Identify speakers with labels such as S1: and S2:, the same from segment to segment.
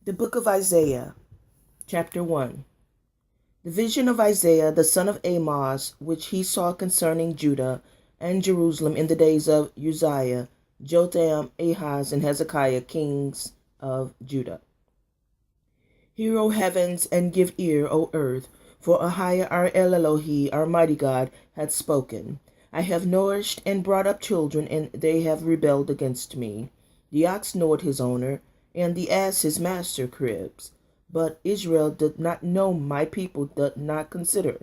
S1: The book of Isaiah, chapter 1. The vision of Isaiah the son of Amoz, which he saw concerning Judah and Jerusalem in the days of Uzziah, Jotham, Ahaz, and Hezekiah, kings of Judah. Hear, O heavens, and give ear, O earth, for Ahiah our El Elohi, our mighty God, hath spoken. I have nourished and brought up children, and they have rebelled against me. The ox knoweth his owner, and the ass his master cribs. But Israel did not know, my people did not consider.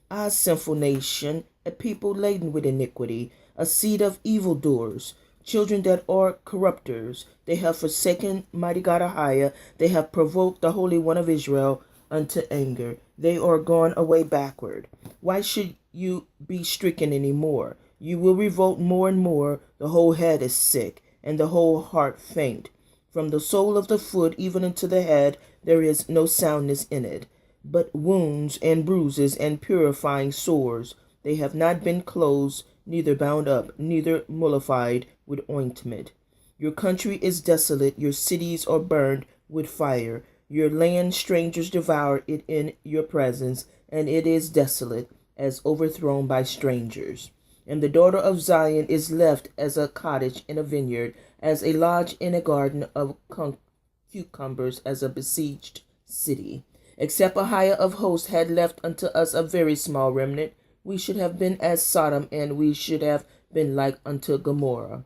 S1: Ah, sinful nation, a people laden with iniquity, a seed of evildoers, children that are corrupters. They have forsaken mighty God Ahiah, they have provoked the Holy One of Israel unto anger. They are gone away backward. Why should you be stricken any more? You will revolt more and more. The whole head is sick, and the whole heart faint. From the sole of the foot even unto the head there is no soundness in it, but wounds and bruises and purifying sores. They have not been closed, neither bound up, neither mollified with ointment. Your country is desolate, your cities are burned with fire. Your land strangers devour it in your presence, and it is desolate, as overthrown by strangers. And the daughter of Zion is left as a cottage in a vineyard, as a lodge in a garden of cucumbers, as a besieged city. Except Ahiah of hosts had left unto us a very small remnant, we should have been as Sodom, and we should have been like unto Gomorrah.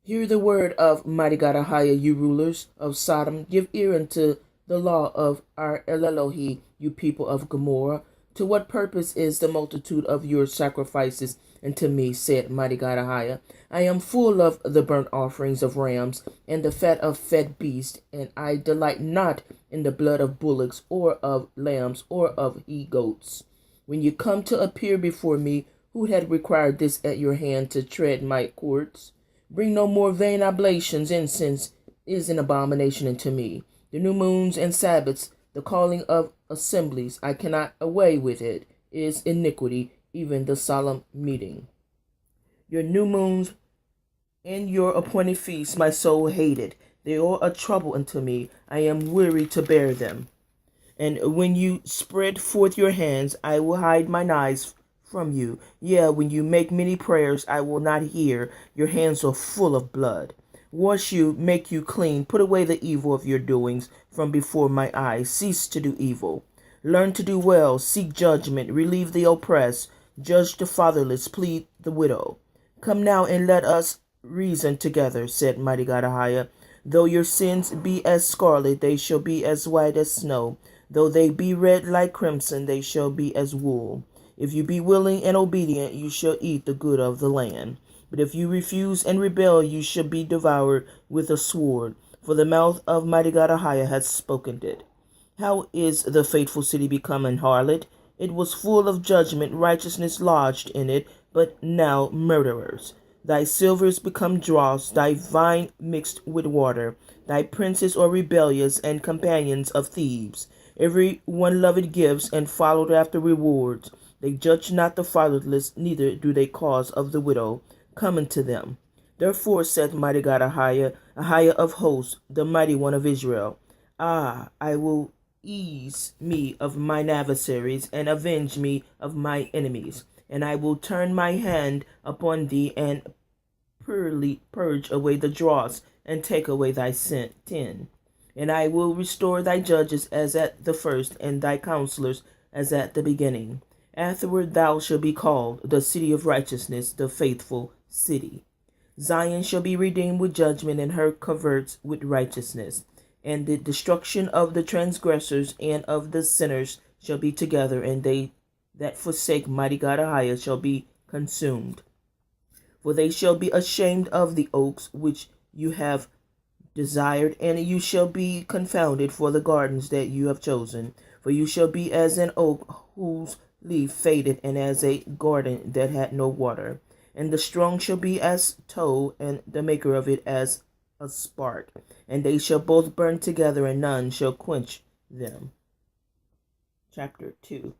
S1: Hear the word of mighty God Ahiah, you rulers of Sodom. Give ear unto the law of our El Elohi, you people of Gomorrah. To what purpose is the multitude of your sacrifices unto me, said mighty God Ahiah? I am full of the burnt offerings of rams and the fat of fed beasts, and I delight not in the blood of bullocks or of lambs or of he-goats. When you come to appear before me, who had required this at your hand to tread my courts? Bring no more vain oblations. Incense is an abomination unto me. The new moons and Sabbaths, the calling of assemblies, I cannot away with it, is iniquity, even the solemn meeting. Your new moons and your appointed feasts my soul hated. They are a trouble unto me. I am weary to bear them. And when you spread forth your hands, I will hide mine eyes from you. Yea, when you make many prayers, I will not hear. Your hands are full of blood. Wash you, make you clean. Put away the evil of your doings from before my eyes. Cease to do evil. Learn to do well. Seek judgment. Relieve the oppressed. Judge the fatherless. Plead the widow. Come now and let us reason together, said mighty God Ahiah. Though your sins be as scarlet, they shall be as white as snow. Though they be red like crimson, they shall be as wool. If you be willing and obedient, you shall eat the good of the land. But if you refuse and rebel, you shall be devoured with a sword, for the mouth of mighty God Ahiah hath spoken it. How is the faithful city become an harlot? It was full of judgment, righteousness lodged in it, but now murderers. Thy silver is become dross, thy vine mixed with water. Thy princes are rebellious and companions of thieves. Every one loved gifts and followed after rewards. They judge not the fatherless, neither do they cause of the widow come unto them. Therefore saith mighty God Ahiah, Ahiah of hosts, the mighty one of Israel, Ah, I will ease me of mine adversaries, and avenge me of my enemies. And I will turn my hand upon thee, and purge away the dross, and take away thy sin. And I will restore thy judges as at the first, and thy counselors as at the beginning. Afterward thou shalt be called the city of righteousness, the faithful city. Zion shall be redeemed with judgment, and her coverts with righteousness. And the destruction of the transgressors and of the sinners shall be together, and they that forsake mighty God Ahiah shall be consumed. For they shall be ashamed of the oaks which you have desired, and you shall be confounded for the gardens that you have chosen. For you shall be as an oak whose leaf faded, and as a garden that had no water. And the strong shall be as tow, and the maker of it as a spark. And they shall both burn together, and none shall quench them. Chapter 2.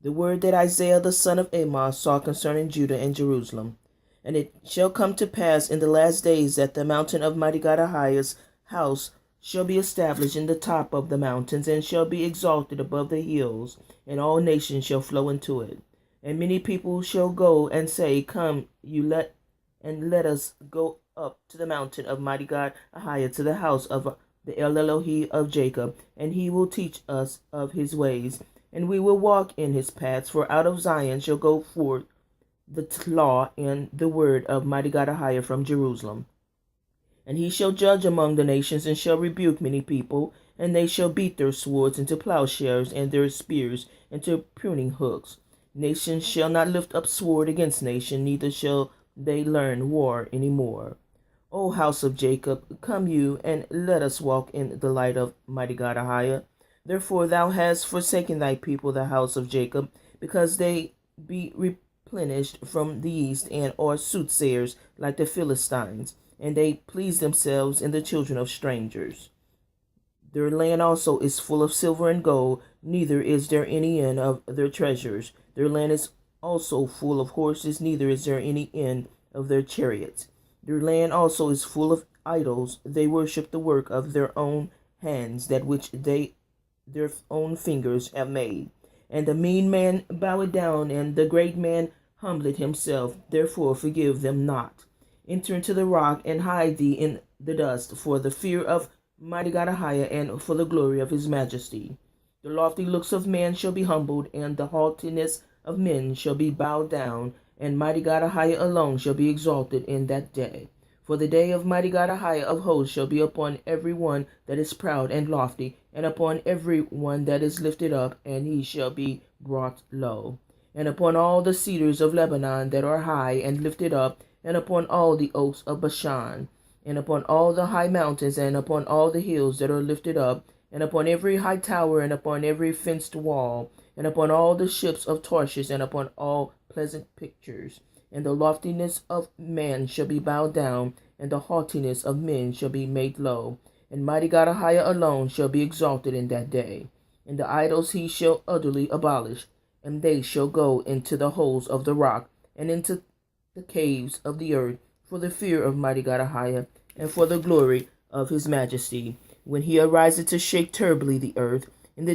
S1: The word that Isaiah the son of Amoz saw concerning Judah and Jerusalem. And it shall come to pass in the last days that the mountain of mighty God Ahiah's house shall be established in the top of the mountains, and shall be exalted above the hills, and all nations shall flow into it. And many people shall go and say, Come, let us go up to the mountain of mighty God Ahiah, to the house of the El Elohi of Jacob, and he will teach us of his ways, and we will walk in his paths. For out of Zion shall go forth the law and the word of mighty God Ahiah from Jerusalem. And he shall judge among the nations, and shall rebuke many people, and they shall beat their swords into plowshares, and their spears into pruning hooks. Nation shall not lift up sword against nation, neither shall they learn war any more. O house of Jacob, come you, and let us walk in the light of mighty God Ahiah. Therefore thou hast forsaken thy people, the house of Jacob, because they be replenished from the east, and are soothsayers like the Philistines, and they please themselves in the children of strangers. Their land also is full of silver and gold, neither is there any end of their treasures. Their land is also full of horses, neither is there any end of their chariots. Their land also is full of idols. They worship the work of their own hands, that which their own fingers have made. And the mean man bowed down, and the great man humbled himself. Therefore forgive them not. Enter into the rock, and hide thee in the dust, for the fear of mighty God Ahiah, and for the glory of his majesty. The lofty looks of man shall be humbled, and the haughtiness of men shall be bowed down, and mighty God Ahiah alone shall be exalted in that day. For the day of mighty God Ahiah of hosts shall be upon every one that is proud and lofty, and upon every one that is lifted up, and he shall be brought low. And upon all the cedars of Lebanon that are high and lifted up, and upon all the oaks of Bashan, and upon all the high mountains, and upon all the hills that are lifted up, and upon every high tower, and upon every fenced wall, and upon all the ships of Tarshish, and upon all pleasant pictures. And the loftiness of man shall be bowed down, and the haughtiness of men shall be made low. And mighty God Ahiah alone shall be exalted in that day. And the idols he shall utterly abolish, and they shall go into the holes of the rock, and into the caves of the earth, for the fear of mighty God Ahiah, and for the glory of his majesty, when he ariseth to shake terribly the earth. In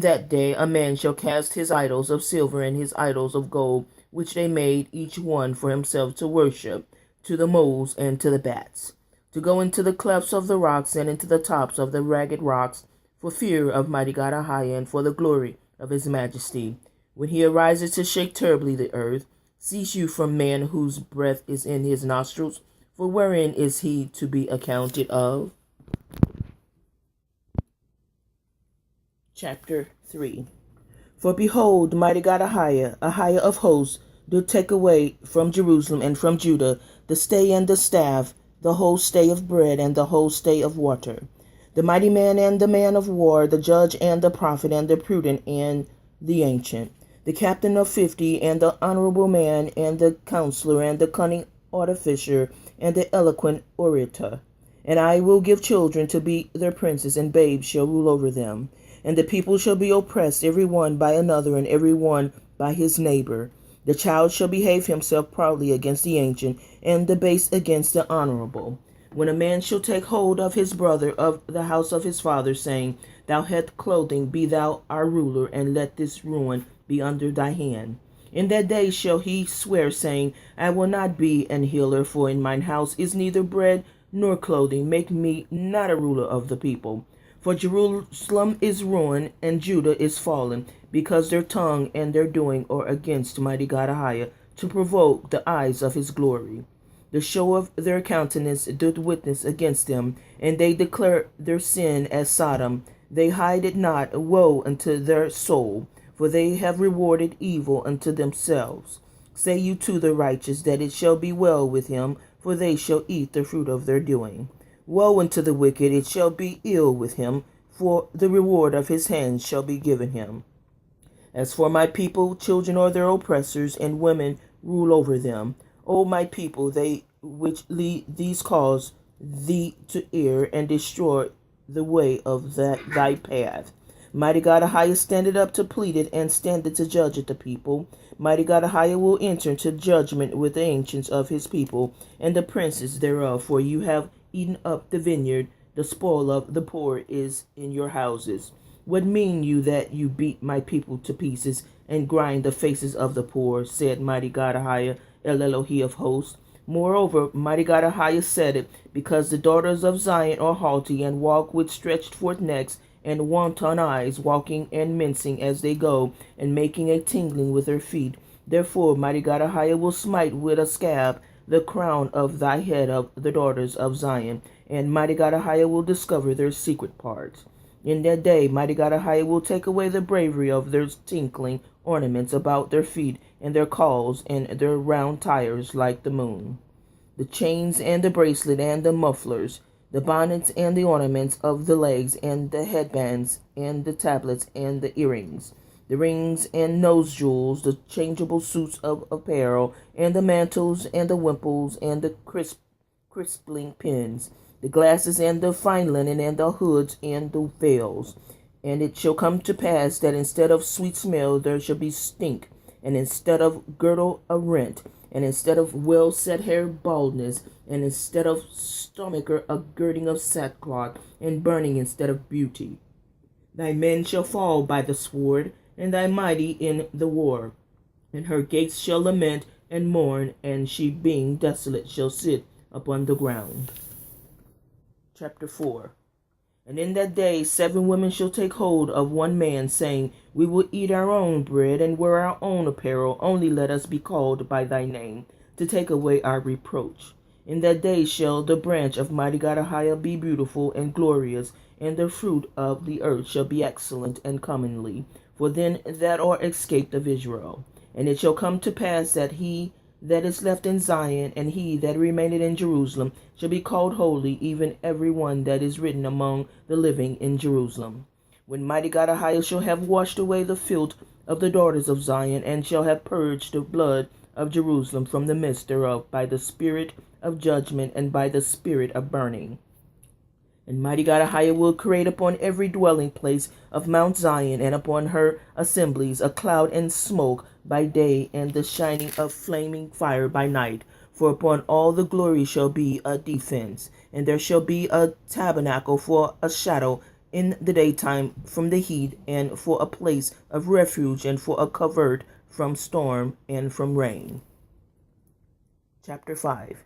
S1: that day a man shall cast his idols of silver and his idols of gold, which they made each one for himself to worship, to the moles and to the bats, to go into the clefts of the rocks and into the tops of the ragged rocks, for fear of mighty God Ahiah, and for the glory of his majesty, when he arises to shake terribly the earth. Cease you from man whose breath is in his nostrils, for wherein is he to be accounted of? Chapter 3. For behold, mighty God Ahiah, Ahiah of hosts, do take away from Jerusalem and from Judah the stay and the staff, the whole stay of bread and the whole stay of water, the mighty man and the man of war, the judge and the prophet and the prudent and the ancient, the captain of 50, and the honorable man, and the counselor, and the cunning artificer, and the eloquent orator. And I will give children to be their princes, and babes shall rule over them. And the people shall be oppressed, every one by another, and every one by his neighbor. The child shall behave himself proudly against the ancient, and the base against the honorable. When a man shall take hold of his brother of the house of his father, saying, Thou hast clothing, be thou our ruler, and let this ruin be under thy hand. In that day shall he swear, saying, I will not be an healer, for in mine house is neither bread nor clothing. Make me not a ruler of the people. For Jerusalem is ruined, and Judah is fallen, because their tongue and their doing are against mighty God Ahiah, to provoke the eyes of his glory. The show of their countenance doth witness against them, and they declare their sin as Sodom. They hide it not. Woe unto their soul, for they have rewarded evil unto themselves. Say you to the righteous that it shall be well with him, for they shall eat the fruit of their doing. Woe unto the wicked, it shall be ill with him, for the reward of his hands shall be given him. As for my people, children are their oppressors, and women rule over them. O my people, they which lead these cause thee to err, and destroy the way of thy path. Mighty God Ahiah standeth up to plead it, and standeth to judge it the people. Mighty God Ahiah will enter into judgment with the ancients of his people, and the princes thereof. For you have eaten up the vineyard, The spoil of the poor is in your houses. What mean you that you beat my people to pieces and grind the faces of the poor, said mighty God Ahijah, El Elohi of hosts. Moreover, mighty God Ahijah said it, because the daughters of Zion are haughty, and walk with stretched forth necks, and wanton eyes, walking and mincing as they go, and making a tingling with their feet. Therefore, mighty God Ahijah will smite with a scab the crown of thy head of the daughters of Zion, and mighty God Ahijah will discover their secret parts. In that day, mighty God Ahijah will take away the bravery of their tinkling ornaments about their feet, and their cauls, and their round tires like the moon. The chains and the bracelet and the mufflers, the bonnets and the ornaments of the legs, and the headbands, and the tablets and the earrings, the rings and nose jewels, the changeable suits of apparel, and the mantles, and the wimples, and the crispling pins, the glasses, and the fine linen, and the hoods, and the veils. And it shall come to pass that instead of sweet smell there shall be stink, and instead of girdle a rent, and instead of well set hair baldness, and instead of stomacher a girding of sackcloth, and burning instead of beauty. Thy men shall fall by the sword, and thy mighty in the war. And her gates shall lament and mourn, and she being desolate shall sit upon the ground. Chapter 4. And in that day 7 women shall take hold of one man, saying, We will eat our own bread, and wear our own apparel, only let us be called by thy name, to take away our reproach. In that day shall the branch of mighty God Ahijah be beautiful and glorious, and the fruit of the earth shall be excellent and comely, for them that are escaped of Israel. And it shall come to pass that he that is left in Zion, and he that remaineth in Jerusalem, shall be called holy, even every one that is written among the living in Jerusalem. When mighty God Ahijah shall have washed away the filth of the daughters of Zion, and shall have purged the blood of Jerusalem from the midst thereof, by the spirit of judgment, and by the spirit of burning. And mighty God Ahijah will create upon every dwelling place of Mount Zion, and upon her assemblies, a cloud and smoke by day, and the shining of flaming fire by night. For upon all the glory shall be a defense, and there shall be a tabernacle for a shadow in the daytime from the heat, and for a place of refuge, and for a covert from storm and from rain. Chapter 5.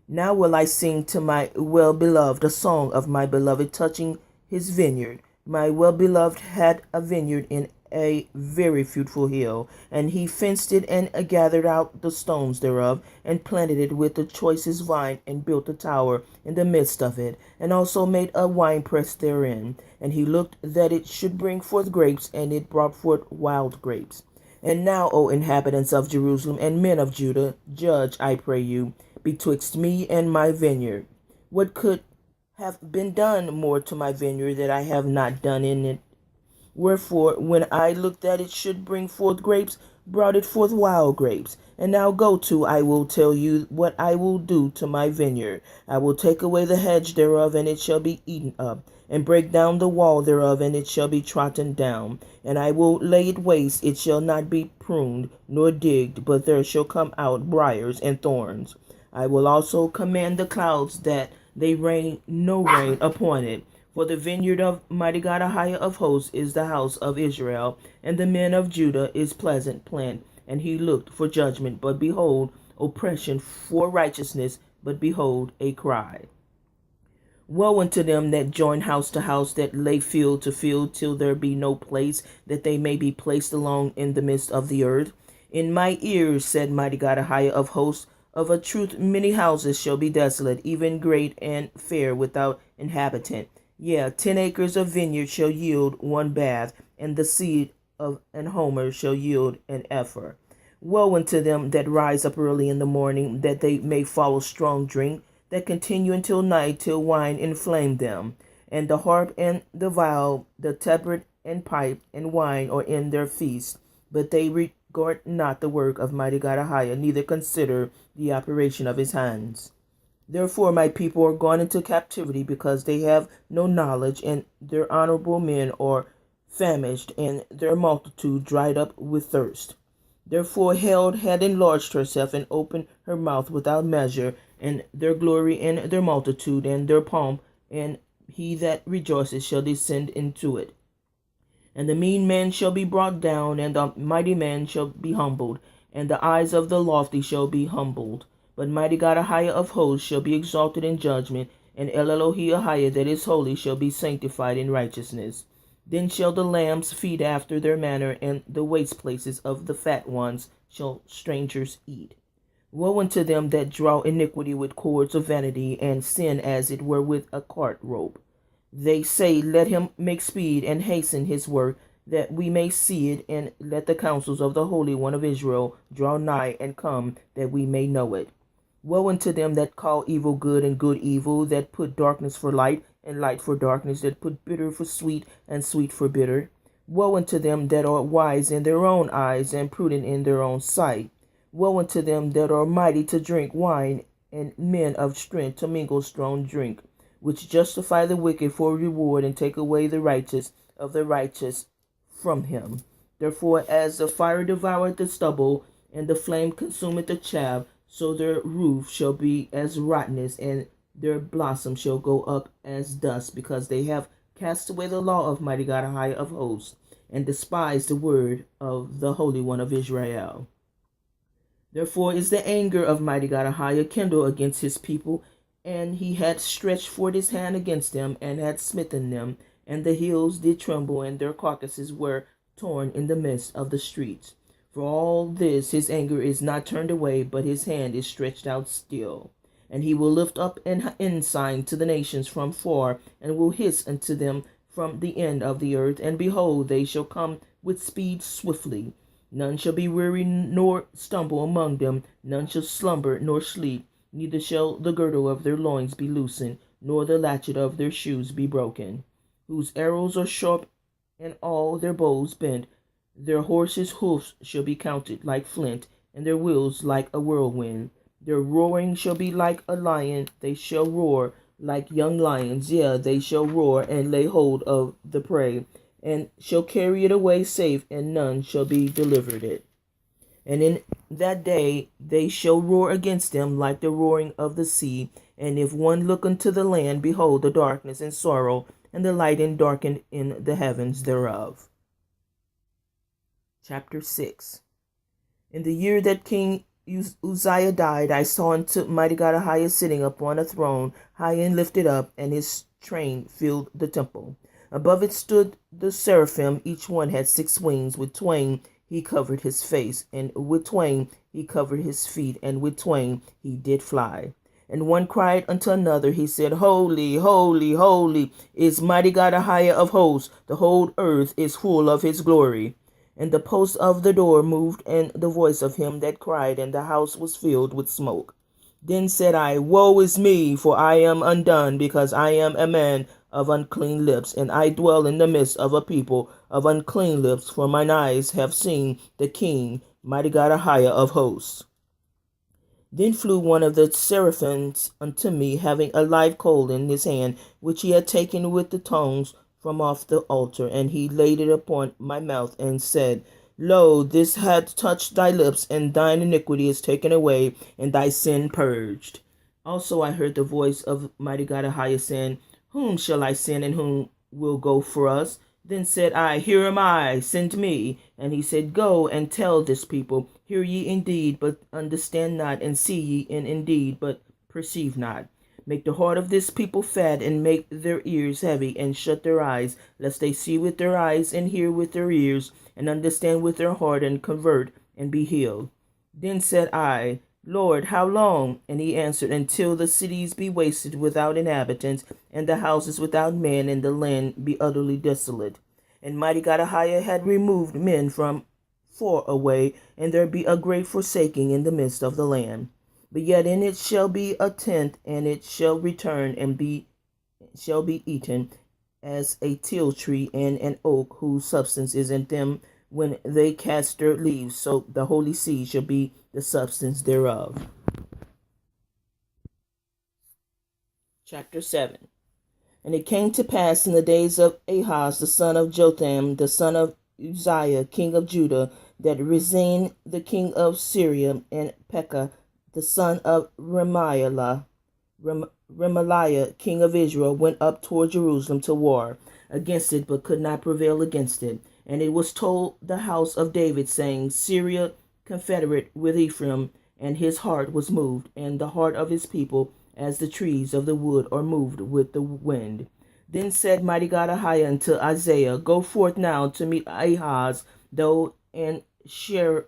S1: Now will I sing to my well-beloved a song of my beloved touching his vineyard. My well-beloved had a vineyard in a very fruitful hill, and he fenced it, and gathered out the stones thereof, and planted it with the choicest vine, and built a tower in the midst of it, and also made a winepress therein. And he looked that it should bring forth grapes, and it brought forth wild grapes. And now, O inhabitants of Jerusalem and men of Judah, judge, I pray you, betwixt me and my vineyard. What could have been done more to my vineyard that I have not done in it? Wherefore, when I looked that it should bring forth grapes, brought it forth wild grapes. And now go to, I will tell you what I will do to my vineyard. I will take away the hedge thereof, and it shall be eaten up, and break down the wall thereof, and it shall be trodden down. And I will lay it waste, it shall not be pruned, nor digged, but there shall come out briars and thorns. I will also command the clouds that they rain no rain upon it. For the vineyard of mighty God Ahijah of hosts is the house of Israel, and the men of Judah is pleasant plant. And he looked for judgment, but behold, oppression, for righteousness, but behold, a cry. Woe unto them that join house to house, that lay field to field, till there be no place, that they may be placed along in the midst of the earth. In my ears, said mighty God Ahijah of hosts, of a truth many houses shall be desolate, even great and fair, without inhabitant. Yea, 10 acres of vineyard shall yield 1 bath, and the seed of an homer shall yield an ephah. Woe unto them that rise up early in the morning, that they may follow strong drink, that continue until night, till wine inflame them. And the harp and the viol, the tabret and pipe and wine are in their feast, but they regard not the work of mighty God Ahijah, neither consider the operation of his hands. Therefore my people are gone into captivity, because they have no knowledge, and their honorable men are famished, and their multitude dried up with thirst. Therefore hell had enlarged herself, and opened her mouth without measure, and their glory and their multitude and their pomp and he that rejoices shall descend into it. And the mean man shall be brought down, and the mighty man shall be humbled, and the eyes of the lofty shall be humbled. But mighty God Ahiah of hosts shall be exalted in judgment, and El Elohi Ahiah that is holy shall be sanctified in righteousness. Then shall the lambs feed after their manner, and the waste places of the fat ones shall strangers eat. Woe unto them that draw iniquity with cords of vanity, and sin as it were with a cart rope. They say, let him make speed and hasten his work, that we may see it, and let the counsels of the Holy One of Israel draw nigh and come, that we may know it. Woe unto them that call evil good and good evil, that put darkness for light and light for darkness, that put bitter for sweet and sweet for bitter. Woe unto them that are wise in their own eyes and prudent in their own sight. Woe unto them that are mighty to drink wine, and men of strength to mingle strong drink, which justify the wicked for reward, and take away the righteous of the righteous from him. Therefore, as the fire devoureth the stubble, and the flame consumeth the chaff, so their roof shall be as rottenness, and their blossom shall go up as dust, because they have cast away the law of mighty God Ahiah of hosts, and despised the word of the Holy One of Israel. Therefore is the anger of mighty God Ahiah kindled against his people, and he had stretched forth his hand against them, and had smitten them, and the hills did tremble, and their carcasses were torn in the midst of the streets. For all this his anger is not turned away, but his hand is stretched out still. And he will lift up an ensign to the nations from far, and will hiss unto them from the end of the earth. And behold, they shall come with speed swiftly. None shall be weary nor stumble among them, none shall slumber nor sleep. Neither shall the girdle of their loins be loosened, nor the latchet of their shoes be broken. Whose arrows are sharp, and all their bows bent. Their horses' hoofs shall be counted like flint, and their wheels like a whirlwind. Their roaring shall be like a lion, they shall roar like young lions. Yea, they shall roar and lay hold of the prey, and shall carry it away safe, and none shall be delivered it. And in that day they shall roar against them like the roaring of the sea. And if one look unto the land, behold the darkness and sorrow, and the light darkened in the heavens thereof. Chapter 6. In the year that King Uzziah died, I saw unto mighty God Ahiah sitting upon a throne, high and lifted up, and his train filled the temple. Above it stood the seraphim, each one had 6 wings. With twain he covered his face, and with twain he covered his feet, and with twain he did fly. And one cried unto another, he said, Holy, holy, holy is mighty God Ahiah of hosts. The whole earth is full of his glory. And the posts of the door moved, and the voice of him that cried, and the house was filled with smoke. Then said I, Woe is me, for I am undone, because I am a man of unclean lips, and I dwell in the midst of a people of unclean lips, for mine eyes have seen the King, mighty God Ahiah of hosts. Then flew one of the seraphims unto me, having a live coal in his hand, which he had taken with the tongs from off the altar, and he laid it upon my mouth, and said, Lo, this hath touched thy lips, and thine iniquity is taken away, and thy sin purged. Also I heard the voice of mighty God Ahiah saying, Whom shall I send, and whom will go for us? Then said I, Here am I, send me. And he said, Go and tell this people, Hear ye indeed, but understand not, and see ye indeed, but perceive not. Make the heart of this people fat, and make their ears heavy, and shut their eyes, lest they see with their eyes, and hear with their ears, and understand with their heart, and convert, and be healed. Then said I, Lord, how long? And he answered, Until the cities be wasted without inhabitants, and the houses without men, and the land be utterly desolate. And mighty God Ahiah had removed men from far away, and there be a great forsaking in the midst of the land. But yet in it shall be a tenth, and it shall return, and shall be eaten, as a teil tree and an oak, whose substance is in them when they cast their leaves. So the holy seed shall be the substance thereof. Chapter 7. And it came to pass in the days of Ahaz the son of Jotham, the son of Uzziah, king of Judah, that Rezin the king of Syria, and Pekah the son of Remaliah, Remaliah, king of Israel, went up toward Jerusalem to war against it, but could not prevail against it. And it was told the house of David, saying, Syria confederate with Ephraim, and his heart was moved, and the heart of his people, as the trees of the wood are moved with the wind. Then said mighty God Ahiah unto Isaiah, Go forth now to meet Ahaz, thou and Shearashab,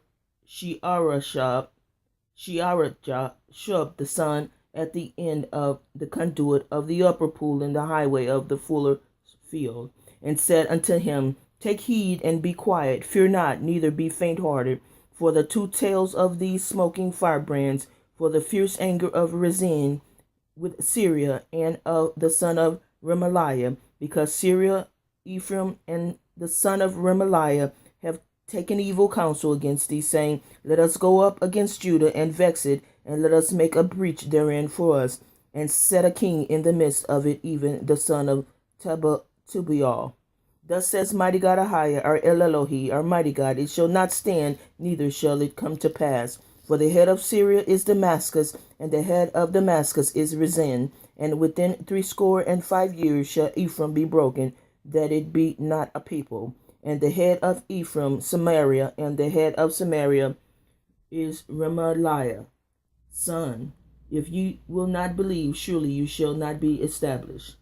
S1: the son, at the end of the conduit of the upper pool in the highway of the fuller field, and said unto him, Take heed and be quiet, fear not, neither be faint-hearted, for the two tails of these smoking firebrands, for the fierce anger of Rezin with Syria, and of the son of Remaliah, because Syria, Ephraim, and the son of Remaliah have taken evil counsel against thee, saying, Let us go up against Judah and vex it, and let us make a breach therein for us, and set a king in the midst of it, even the son of Tubial. Thus says mighty God Ahiah, our El Elohi, our mighty God, it shall not stand, neither shall it come to pass. For the head of Syria is Damascus, and the head of Damascus is Rezin. And within 65 years shall Ephraim be broken, that it be not a people. And the head of Ephraim, Samaria, and the head of Samaria is Remaliah, son. If ye will not believe, surely you shall not be established.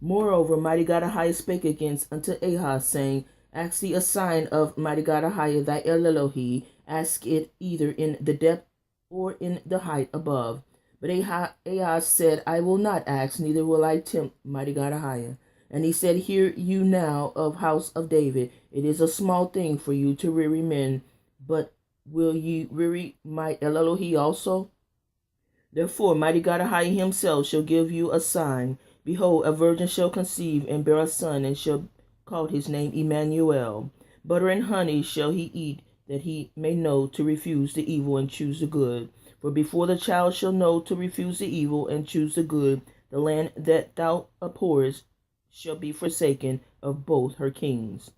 S1: Moreover, mighty God Ahiah spake against unto Ahaz, saying, Ask thee a sign of mighty God Ahiah thy El Elohi, ask it either in the depth or in the height above. But Ahaz said, I will not ask, neither will I tempt mighty God Ahiah. And he said, Hear you now of house of David, it is a small thing for you to weary men, but will ye weary my El Elohi also? Therefore mighty God Ahiah himself shall give you a sign. Behold, a virgin shall conceive and bear a son, and shall call his name Emmanuel. Butter and honey shall he eat, that he may know to refuse the evil and choose the good. For before the child shall know to refuse the evil and choose the good, the land that thou abhorrest shall be forsaken of both her kings.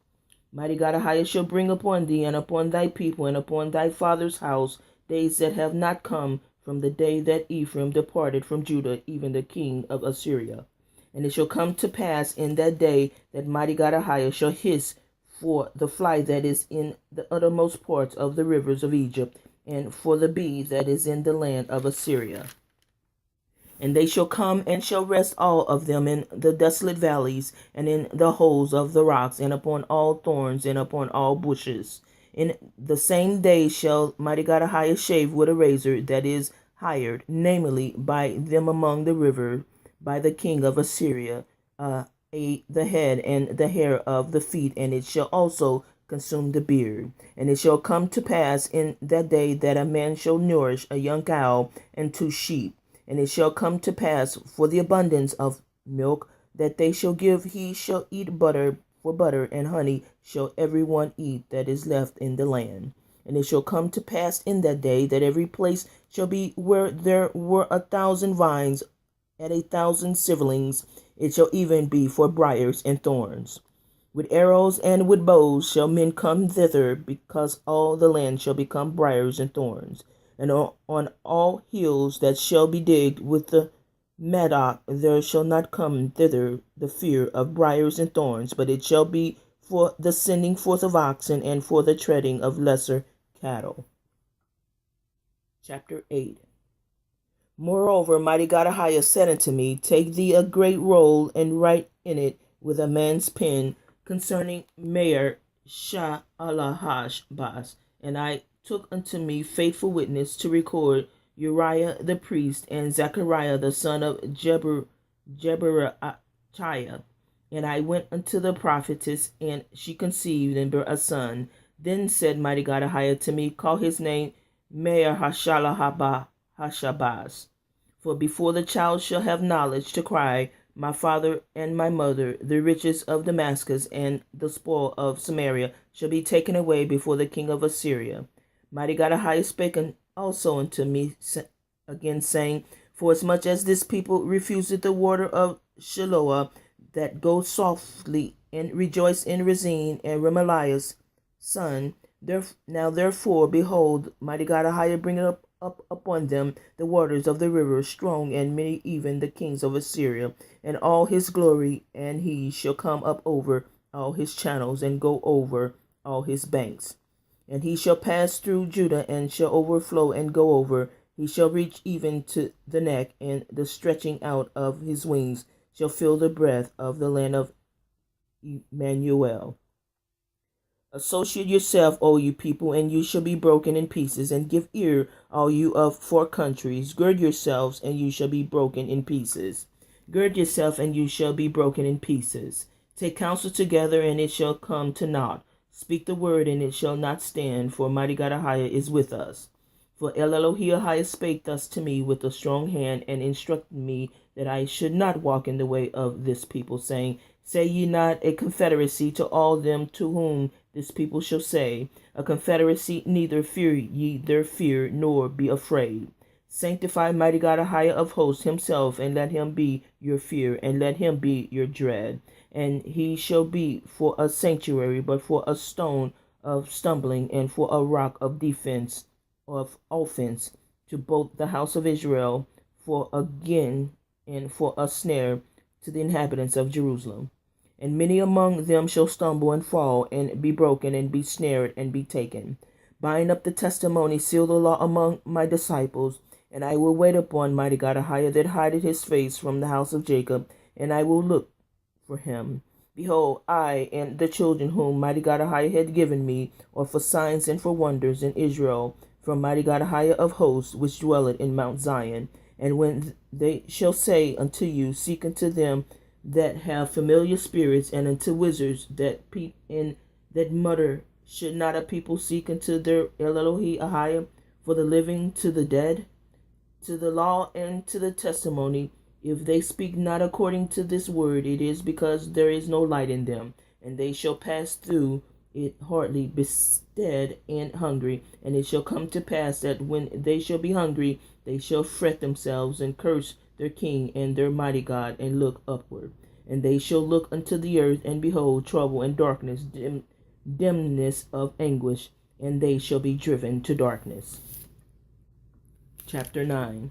S1: Mighty God Ahiah shall bring upon thee, and upon thy people, and upon thy father's house, days that have not come from the day that Ephraim departed from Judah, even the king of Assyria. And it shall come to pass in that day that mighty God Ahiah shall hiss for the fly that is in the uttermost parts of the rivers of Egypt, and for the bee that is in the land of Assyria. And they shall come and shall rest all of them in the desolate valleys, and in the holes of the rocks, and upon all thorns, and upon all bushes. In the same day shall mighty God Ahiah shave with a razor that is hired, namely by them among the river, by the king of Assyria, the head and the hair of the feet, and it shall also consume the beard. And it shall come to pass in that day that a man shall nourish a young cow and 2 sheep. And it shall come to pass for the abundance of milk that they shall give, he shall eat butter, for butter and honey shall every one eat that is left in the land. And it shall come to pass in that day that every place shall be where there were 1,000 vines at 1,000 siblings, it shall even be for briars and thorns. With arrows and with bows shall men come thither, because all the land shall become briars and thorns. And on all hills that shall be digged with the mattock, there shall not come thither the fear of briars and thorns, but it shall be for the sending forth of oxen, and for the treading of lesser cattle. Chapter 8. Moreover, mighty God Ahiah said unto me, Take thee a great roll, and write in it with a man's pen concerning Meir Shah-Alahashbaz. And I took unto me faithful witness to record Uriah the priest, and Zechariah the son of Jeberechiah. And I went unto the prophetess, and she conceived and bare a son. Then said mighty God Ahiah to me, Call his name Meir Hashabaz. For before the child shall have knowledge to cry, My father and my mother, the riches of Damascus and the spoil of Samaria shall be taken away before the king of Assyria. Mighty God Ahiah spake also unto me again, saying, Forasmuch as this people refused the water of Shiloah, that go softly and rejoice in Rezin and Remaliah's son, now therefore, behold, mighty God Ahiah bringeth up up upon them the waters of the river, strong and many, even the kings of Assyria, and all his glory, and he shall come up over all his channels, and go over all his banks. And he shall pass through Judah, and shall overflow and go over. He shall reach even to the neck, and the stretching out of his wings shall fill the breadth of the land of Emmanuel. Associate yourself, O you people, and you shall be broken in pieces, and give ear, all you of 4 countries. Gird yourselves, and you shall be broken in pieces. Gird yourself, and you shall be broken in pieces. Take counsel together, and it shall come to naught. Speak the word, and it shall not stand, for mighty God Ahiah is with us. For El Elohi Ahiah spake thus to me with a strong hand, and instructed me that I should not walk in the way of this people, saying, Say ye not a confederacy to all them to whom this people shall say, a confederacy, neither fear ye their fear, nor be afraid. Sanctify mighty God Ahiah of hosts himself, and let him be your fear, and let him be your dread. And he shall be for a sanctuary, but for a stone of stumbling, and for a rock of defense, of offense, to both the house of Israel, for again, and for a snare to the inhabitants of Jerusalem. And many among them shall stumble and fall, and be broken, and be snared, and be taken. Bind up the testimony, seal the law among my disciples, and I will wait upon mighty God Ahiah that hideth his face from the house of Jacob, and I will look for him. Behold, I and the children whom mighty God Ahiah had given me are for signs and for wonders in Israel, from mighty God Ahiah of hosts, which dwelleth in Mount Zion. And when they shall say unto you, Seek unto them that have familiar spirits, and unto wizards that peep and that mutter, should not a people seek unto their El Elohi Ahiah for the living to the dead? To the law and to the testimony, if they speak not according to this word, it is because there is no light in them, and they shall pass through it hardly bestead and hungry. And it shall come to pass that when they shall be hungry, they shall fret themselves, and curse their king and their mighty God, and look upward. And they shall look unto the earth, and behold trouble and darkness, dimness of anguish, and they shall be driven to darkness. Chapter 9.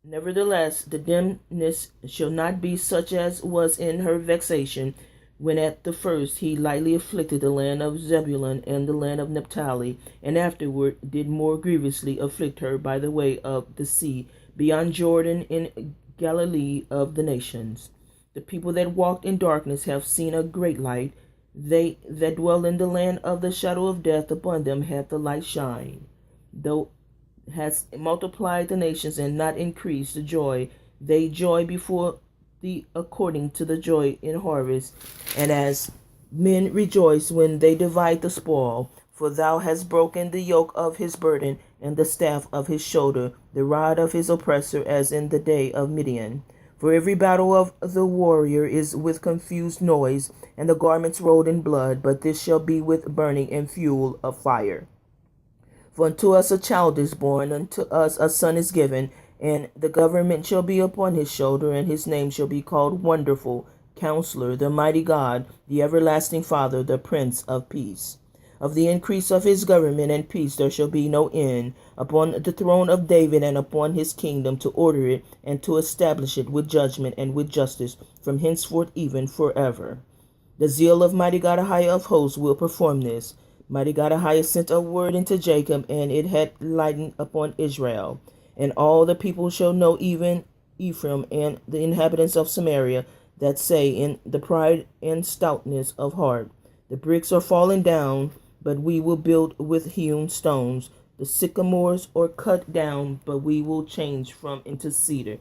S1: Nevertheless, the dimness shall not be such as was in her vexation, when at the first he lightly afflicted the land of Zebulun and the land of Naphtali, and afterward did more grievously afflict her by the way of the sea, beyond Jordan, in Galilee of the nations. The people that walked in darkness have seen a great light. They that dwell in the land of the shadow of death, upon them hath the light shine. Though hast multiplied the nations and not increased the joy, they joy before thee according to the joy in harvest, and as men rejoice when they divide the spoil. For thou hast broken the yoke of his burden, and the staff of his shoulder, the rod of his oppressor, as in the day of Midian. For every battle of the warrior is with confused noise, and the garments rolled in blood, but this shall be with burning and fuel of fire. For unto us a child is born, unto us a son is given, and the government shall be upon his shoulder, and his name shall be called Wonderful, Counselor, the Mighty God, the Everlasting Father, the Prince of Peace. Of the increase of his government and peace there shall be no end, upon the throne of David and upon his kingdom, to order it and to establish it with judgment and with justice from henceforth even forever. The zeal of mighty God Ahiah of hosts will perform this. Mighty God Ahiah sent a word into Jacob, and it had lightened upon Israel. And all the people shall know, even Ephraim and the inhabitants of Samaria, that say in the pride and stoutness of heart, The bricks are fallen down, but we will build with hewn stones. The sycamores are cut down, but we will change them into cedars.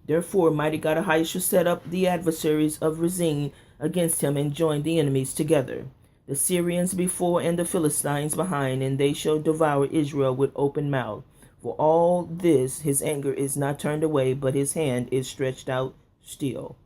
S1: Therefore, mighty God Ahiah shall set up the adversaries of Rezin against him, and join the enemies together, the Syrians before and the Philistines behind, and they shall devour Israel with open mouth. For all this his anger is not turned away, but his hand is stretched out still.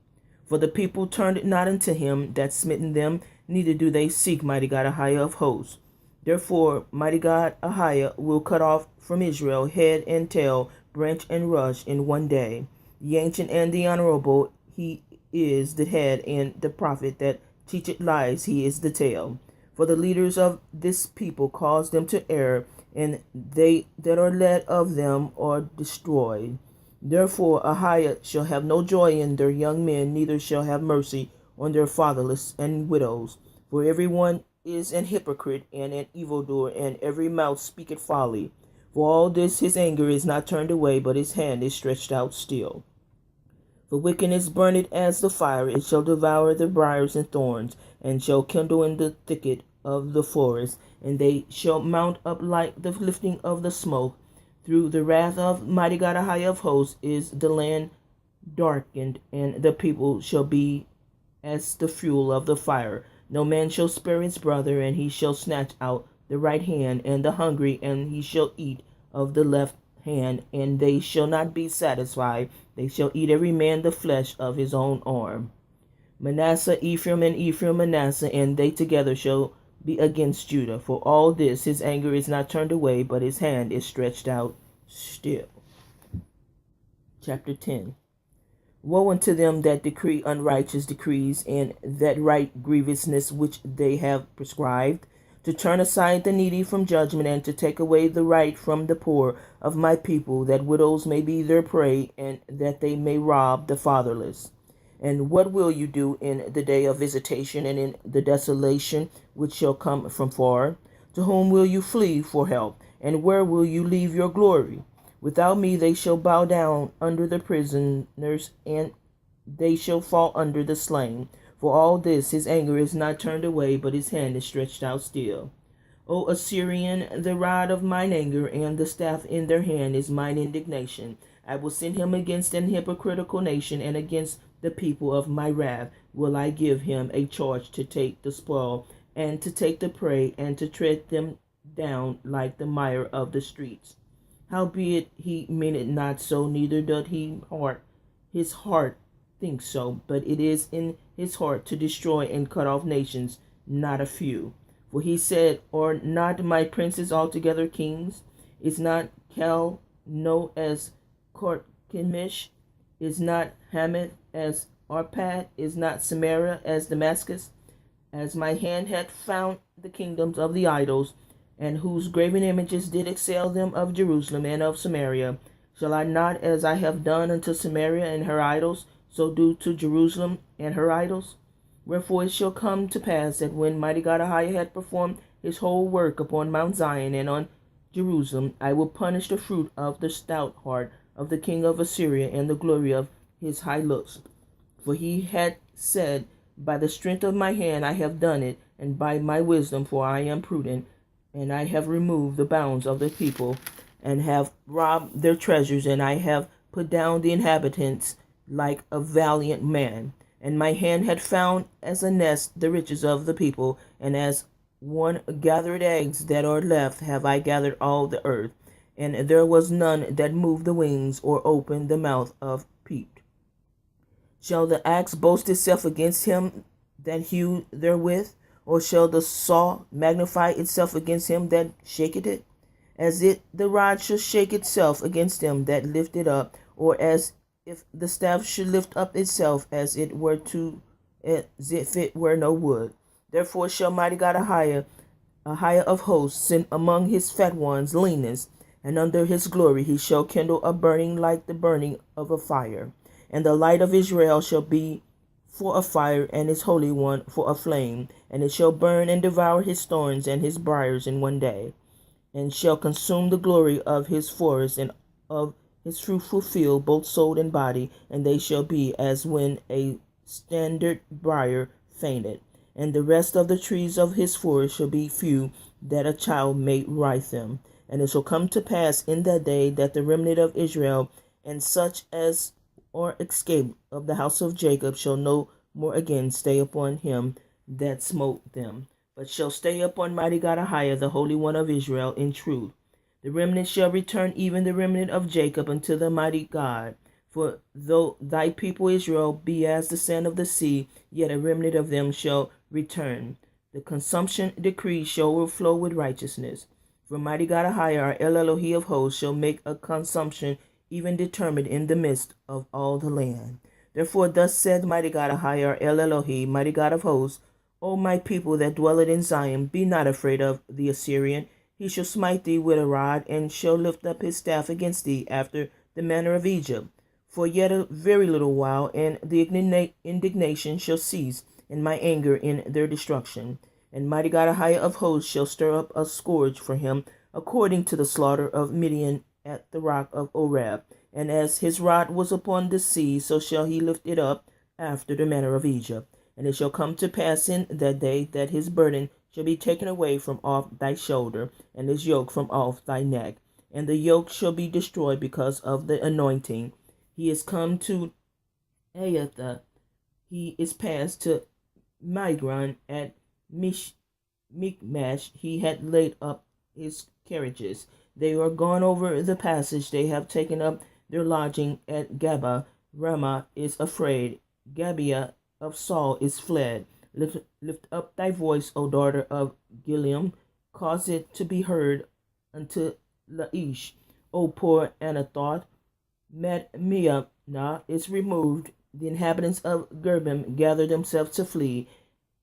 S1: For the people turned not unto him that smitten them, neither do they seek mighty God Ahiah of hosts. Therefore mighty God Ahiah will cut off from Israel head and tail, branch and rush in one day. The ancient and the honorable, he is the head, and the prophet that teacheth lies, he is the tail. For the leaders of this people cause them to err, and they that are led of them are destroyed. Therefore Ahiah shall have no joy in their young men, neither shall have mercy on their fatherless and widows. For every one is an hypocrite and an evildoer, and every mouth speaketh folly. For all this his anger is not turned away, but his hand is stretched out still. For wickedness burneth as the fire, it shall devour the briars and thorns, and shall kindle in the thicket of the forest, and they shall mount up like the lifting of the smoke. Through the wrath of mighty God Ahiah of hosts is the land darkened, and the people shall be as the fuel of the fire. No man shall spare his brother, and he shall snatch out the right hand, and the hungry, and he shall eat of the left hand, and they shall not be satisfied. They shall eat every man the flesh of his own arm. Manasseh, Ephraim, and Ephraim, Manasseh, and they together shall be against Judah. For all this his anger is not turned away, but his hand is stretched out still. Chapter 10. Woe unto them that decree unrighteous decrees, and that write grievousness which they have prescribed, to turn aside the needy from judgment, and to take away the right from the poor of my people, that widows may be their prey, and that they may rob the fatherless. And what will you do in the day of visitation, and in the desolation which shall come from far? To whom will you flee for help, and where will you leave your glory? Without me they shall bow down under the prisoners, and they shall fall under the slain. For all this his anger is not turned away, but his hand is stretched out still. O Assyrian, the rod of mine anger, and the staff in their hand is mine indignation. I will send him against an hypocritical nation, and against the people of my wrath will I give him a charge to take the spoil, and to take the prey, and to tread them down like the mire of the streets. Howbeit he meant it not so, neither doth his heart think so, but it is in his heart to destroy and cut off nations, not a few. For he said, are not my princes altogether kings? Is not Cal no as Carchemish? Is not Hamath as Arpad? Is not Samaria as Damascus? As my hand hath found the kingdoms of the idols, and whose graven images did excel them of Jerusalem and of Samaria, shall I not, as I have done unto Samaria and her idols, so do to Jerusalem and her idols? Wherefore it shall come to pass that when mighty God Ahiah had performed his whole work upon Mount Zion and on Jerusalem, I will punish the fruit of the stout heart of the king of Assyria and the glory of his high looks. For he had said, by the strength of my hand I have done it, and by my wisdom, for I am prudent, and I have removed the bounds of the people, and have robbed their treasures, and I have put down the inhabitants like a valiant man. And my hand had found as a nest the riches of the people, and as one gathered eggs that are left have I gathered all the earth, and there was none that moved the wings or opened the mouth of peeped. Shall the axe boast itself against him that hew therewith? Or shall the saw magnify itself against him that shaketh it? As it the rod shall shake itself against them that lift it up, or as if the staff should lift up itself, as if it were no wood. Therefore shall mighty God Ahiah of hosts, send among his fat ones leanness, and under his glory he shall kindle a burning like the burning of a fire. And the light of Israel shall be for a fire, and his Holy One for a flame, and it shall burn and devour his thorns and his briars in one day, and shall consume the glory of his forest and of his fruitful field, both soul and body, and they shall be as when a standard briar fainted. And the rest of the trees of his forest shall be few, that a child may write them. And it shall come to pass in that day that the remnant of Israel, and such as or escape of the house of Jacob, shall no more again stay upon him that smote them, but shall stay upon mighty God Ahiah, the Holy One of Israel, in truth. The remnant shall return, even the remnant of Jacob, unto the mighty God. For though thy people Israel be as the sand of the sea, yet a remnant of them shall return. The consumption decree shall overflow with righteousness. For mighty God Ahiah, our El Elohi of hosts, shall make a consumption even determined in the midst of all the land. Therefore thus said mighty God Ahiah, our El Elohi, mighty God of hosts, O my people that dwelleth in Zion, be not afraid of the Assyrian. He shall smite thee with a rod, and shall lift up his staff against thee after the manner of Egypt. For yet a very little while, and the indignation shall cease, and my anger in their destruction. And mighty God Ahiah of hosts shall stir up a scourge for him, according to the slaughter of Midian at the rock of Oreb. And as his rod was upon the sea, so shall he lift it up after the manner of Egypt. And it shall come to pass in that day that his burden shall be taken away from off thy shoulder, and his yoke from off thy neck. And the yoke shall be destroyed because of the anointing. He is come to Aatha. He is passed to Migron at Michmash. He had laid up his carriages. They are gone over the passage. They have taken up their lodging at Gaba. Ramah is afraid. Gibeah of Saul is fled. Lift up thy voice, O daughter of Gileam. Cause it to be heard unto Laish. O poor Anathoth. Madmena is removed. The inhabitants of Gerbim gather themselves to flee.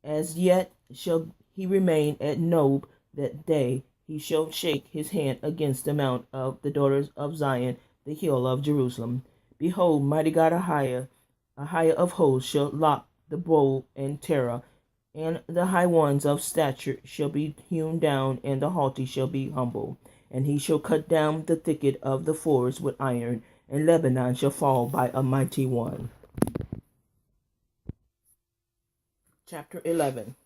S1: As yet shall he remain at Nob that day. He shall shake his hand against the mount of the daughters of Zion, the hill of Jerusalem. Behold, mighty God Ahiah of hosts shall lop the bow and terror, and the high ones of stature shall be hewn down, and the haughty shall be humbled. And he shall cut down the thicket of the forest with iron, and Lebanon shall fall by a mighty one. Chapter 11.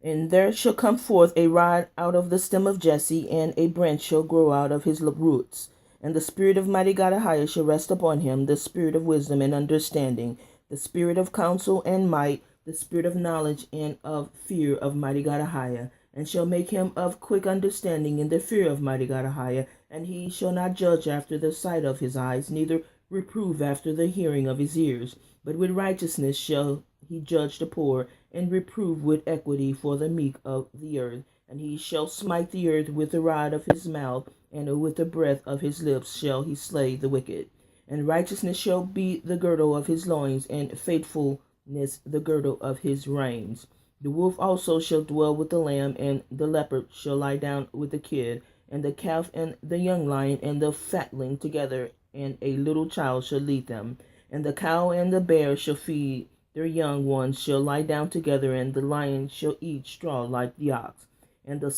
S1: And there shall come forth a rod out of the stem of Jesse, and a branch shall grow out of his roots. And the spirit of mighty God Ahiah shall rest upon him, the spirit of wisdom and understanding, the spirit of counsel and might, the spirit of knowledge and of fear of mighty God Ahiah, and shall make him of quick understanding in the fear of mighty God Ahiah. And he shall not judge after the sight of his eyes, neither reprove after the hearing of his ears. But with righteousness shall he judge the poor, and reprove with equity for the meek of the earth. And he shall smite the earth with the rod of his mouth, and with the breath of his lips shall he slay the wicked. And righteousness shall be the girdle of his loins, and faithfulness the girdle of his reins. The wolf also shall dwell with the lamb, and the leopard shall lie down with the kid, and the calf and the young lion and the fatling together, and a little child shall lead them. And the cow and the bear shall feed, their young ones shall lie down together, and the lion shall eat straw like the ox. And the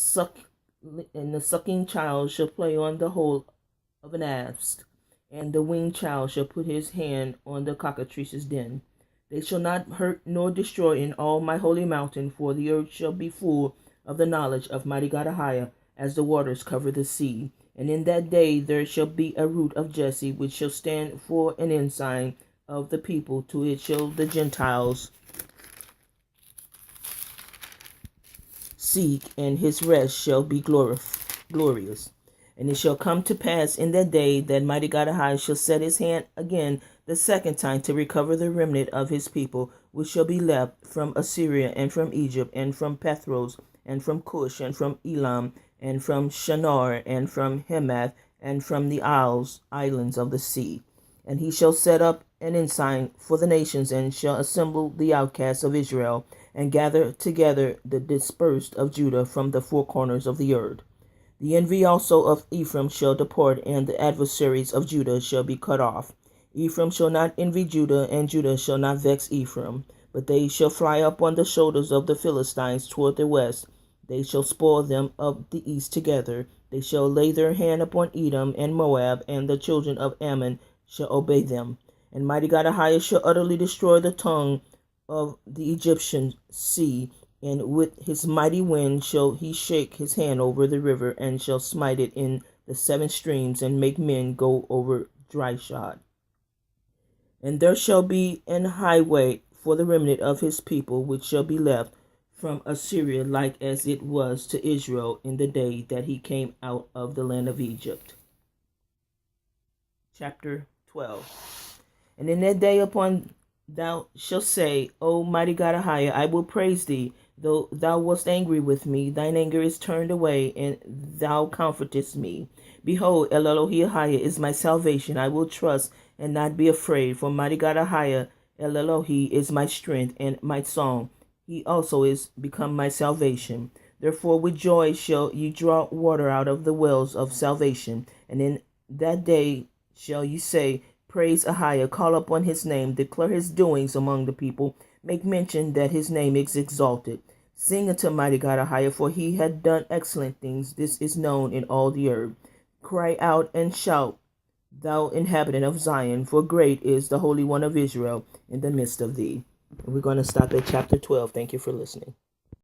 S1: sucking child shall play on the hole of an asp, and the weaned child shall put his hand on the cockatrice's den. They shall not hurt nor destroy in all my holy mountain, for the earth shall be full of the knowledge of mighty God Ahiah, as the waters cover the sea. And in that day there shall be a root of Jesse, which shall stand for an ensign of the people. To it shall the Gentiles seek, and his rest shall be glorious. And it shall come to pass in that day that mighty God Ahiah shall set his hand again the second time to recover the remnant of his people, which shall be left from Assyria, and from Egypt, and from Pathros, and from Cush, and from Elam, and from Shinar, and from Hamath, and from the islands of the sea. And he shall set up an ensign for the nations, and shall assemble the outcasts of Israel, and gather together the dispersed of Judah from the four corners of the earth. The envy also of Ephraim shall depart, and the adversaries of Judah shall be cut off. Ephraim shall not envy Judah, and Judah shall not vex Ephraim. But they shall fly up on the shoulders of the Philistines toward the west. They shall spoil them of the east together. They shall lay their hand upon Edom and Moab, and the children of Ammon shall obey them. And mighty God Ahiah shall utterly destroy the tongue of the Egyptian sea, and with his mighty wind shall he shake his hand over the river, and shall smite it in the seven streams, and make men go over dry shod. And there shall be an highway for the remnant of his people, which shall be left from Assyria, like as it was to Israel in the day that he came out of the land of Egypt. Chapter 12. And in that day upon thou shalt say, O mighty God Ahiah, I will praise thee. Though thou wast angry with me, thine anger is turned away, and thou comfortest me. Behold, El Elohi Ahiah is my salvation. I will trust and not be afraid. For mighty God Ahiah, El Elohi, is my strength and my song. he also is become my salvation. Therefore with joy shall you draw water out of the wells of salvation. And in that day shall you say, Praise Ahiah, call upon his name, declare his doings among the people, make mention that his name is exalted. Sing unto mighty God Ahiah, for he had done excellent things. This is known in all the earth. Cry out and shout, thou inhabitant of Zion, for great is the Holy One of Israel in the midst of thee. We're going to stop at chapter 12. Thank you for listening.